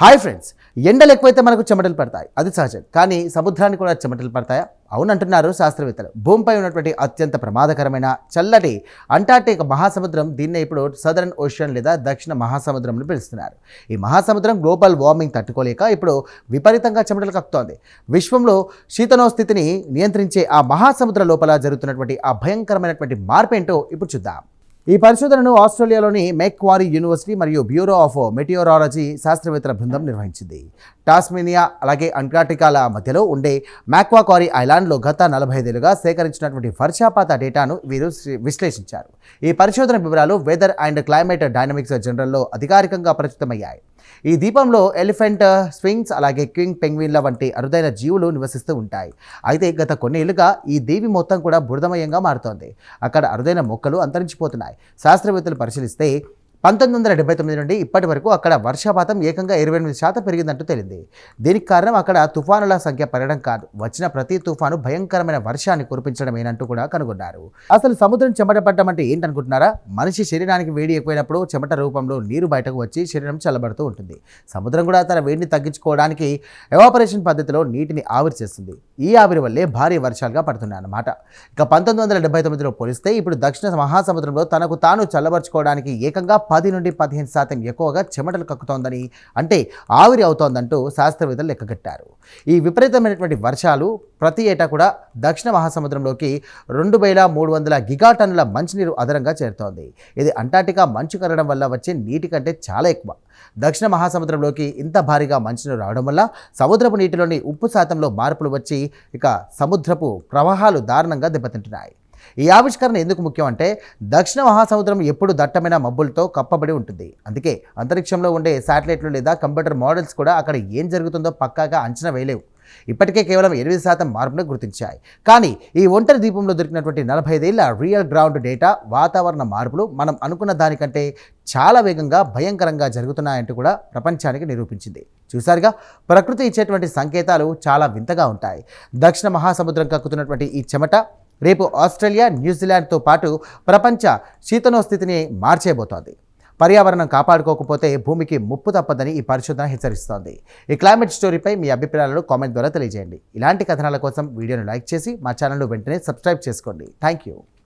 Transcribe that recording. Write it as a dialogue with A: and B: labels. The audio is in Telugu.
A: హాయ్ ఫ్రెండ్స్, ఎండలు ఎక్కువైతే మనకు చెమటలు పడతాయి, అది సహజం. కానీ సముద్రానికి కూడా చెమటలు పడతాయా? అవునంటున్నారు శాస్త్రవేత్తలు. భూమిపై ఉన్నటువంటి అత్యంత ప్రమాదకరమైన చల్లటి అంటార్టిక్ మహాసముద్రం, దీన్నే ఇప్పుడు సదరన్ ఓషన్ లేదా దక్షిణ మహాసముద్రంలో పిలుస్తున్నారు. ఈ మహాసముద్రం గ్లోబల్ వార్మింగ్ తట్టుకోలేక ఇప్పుడు విపరీతంగా చెమటలు కక్కుతోంది. విశ్వంలో శీతనోస్థితిని నియంత్రించే ఆ మహాసముద్ర లోపల జరుగుతున్నటువంటి ఆ భయంకరమైనటువంటి మార్పు ఏంటో ఇప్పుడు చూద్దాం. ఈ పరిశోధనను ఆస్ట్రేలియాలోని మెక్వారీ యూనివర్సిటీ మరియు బ్యూరో ఆఫ్ మెటియోరాలజీ శాస్త్రవేత్తల బృందం నిర్వహించింది. టాస్మేనియా అలాగే అంటార్టికాల మధ్యలో ఉండే మ్యాక్వాకారీ ఐలాండ్లో గత 45 ఏళ్లుగా సేకరించినటువంటి వర్షపాత డేటాను వీరు విశ్లేషించారు. ఈ పరిశోధన వివరాలు వెదర్ అండ్ క్లైమేట్ డైనమిక్స్ జర్నల్లో అధికారికంగా ప్రచురితమయ్యాయి. ఈ ద్వీపంలో ఎలిఫెంట్, స్వింగ్స్ అలాగే కింగ్ పెంగ్విన్ల వంటి అరుదైన జీవులు నివసిస్తూ ఉంటాయి. అయితే గత కొన్ని ఏళ్లుగా ఈ దీవి మొత్తం కూడా బురదమయంగా మారుతోంది. అక్కడ అరుదైన మొక్కలు అంతరించిపోతున్నాయి. శాస్త్రవేత్తలు పరిశీలిస్తే 1979 నుండి ఇప్పటి వరకు అక్కడ వర్షపాతం ఏకంగా 28% పెరిగిందంటూ తేలింది. దీనికి కారణం అక్కడ తుఫానుల సంఖ్య పెరగడం కాదు, వచ్చిన ప్రతి తుఫాను భయంకరమైన వర్షాన్ని కురిపించడమేనంటూ కూడా కనుగొన్నారు. అసలు సముద్రం చెమట పట్టడం అంటే ఏంటనుకుంటున్నారా? మనిషి శరీరానికి వేడి ఎక్కువైనప్పుడు చెమట రూపంలో నీరు బయటకు వచ్చి శరీరం చల్లబడుతూ ఉంటుంది. సముద్రం కూడా తన వేడిని తగ్గించుకోవడానికి ఎవాపరేషన్ పద్ధతిలో నీటిని ఆవిరి చేస్తుంది. ఈ ఆవిరి వల్లే భారీ వర్షాలుగా పడుతున్నాయి అన్నమాట. ఇక 1979లో పోలిస్తే ఇప్పుడు దక్షిణ మహాసముద్రంలో తనకు తాను చల్లబరుచుకోవడానికి ఏకంగా 10 నుండి 15% ఎక్కువగా చెమటలు కక్కుతోందని, అంటే ఆవిరి అవుతోందంటూ శాస్త్రవేత్తలు లెక్కగట్టారు. ఈ విపరీతమైనటువంటి వర్షాలు ప్రతి ఏటా కూడా దక్షిణ మహాసముద్రంలోకి 2300 గిగాటన్నుల మంచినీరు అదనంగా చేరుతోంది. ఇది అంటార్టికా మంచు కరగడం వల్ల వచ్చే నీటి కంటే చాలా ఎక్కువ. దక్షిణ మహాసముద్రంలోకి ఇంత భారీగా మంచునీరు రావడం వల్ల సముద్రపు నీటిలోని ఉప్పు శాతంలో మార్పులు వచ్చి ఇక సముద్రపు ప్రవాహాలు దారుణంగా దెబ్బతింటున్నాయి. ఈ ఆవిష్కరణ ఎందుకు ముఖ్యం అంటే, దక్షిణ మహాసముద్రం ఎప్పుడు దట్టమైన మబ్బులతో కప్పబడి ఉంటుంది. అందుకే అంతరిక్షంలో ఉండే శాటిలైట్లు లేదా కంప్యూటర్ మోడల్స్ కూడా అక్కడ ఏం జరుగుతుందో పక్కాగా అంచనా వేయలేవు. ఇప్పటికే కేవలం 8% మార్పును గుర్తించాయి. కానీ ఈ ఒంటరి ద్వీపంలో దొరికినటువంటి 45 ఏళ్ల రియల్ గ్రౌండ్ డేటా వాతావరణ మార్పులు మనం అనుకున్న దానికంటే చాలా వేగంగా భయంకరంగా జరుగుతున్నాయంటూ కూడా ప్రపంచానికి నిరూపించింది. చూసారుగా, ప్రకృతి ఇచ్చేటువంటి సంకేతాలు చాలా వింతగా ఉంటాయి. దక్షిణ మహాసముద్రం కక్కుతున్నటువంటి ఈ చెమట రేపు ఆస్ట్రేలియా, న్యూజిలాండ్తో పాటు ప్రపంచ శీతనోస్థితిని మార్చేయబోతోంది. పర్యావరణం కాపాడుకోకపోతే భూమికి ముప్పు తప్పదని ఈ పరిశోధన హెచ్చరిస్తోంది. ఈ క్లైమేట్ స్టోరీపై మీ అభిప్రాయాలను కామెంట్ ద్వారా తెలియజేయండి. ఇలాంటి కథనాల కోసం వీడియోను లైక్ చేసి మా ఛానల్ను వెంటనే సబ్స్క్రైబ్ చేసుకోండి. Thank you.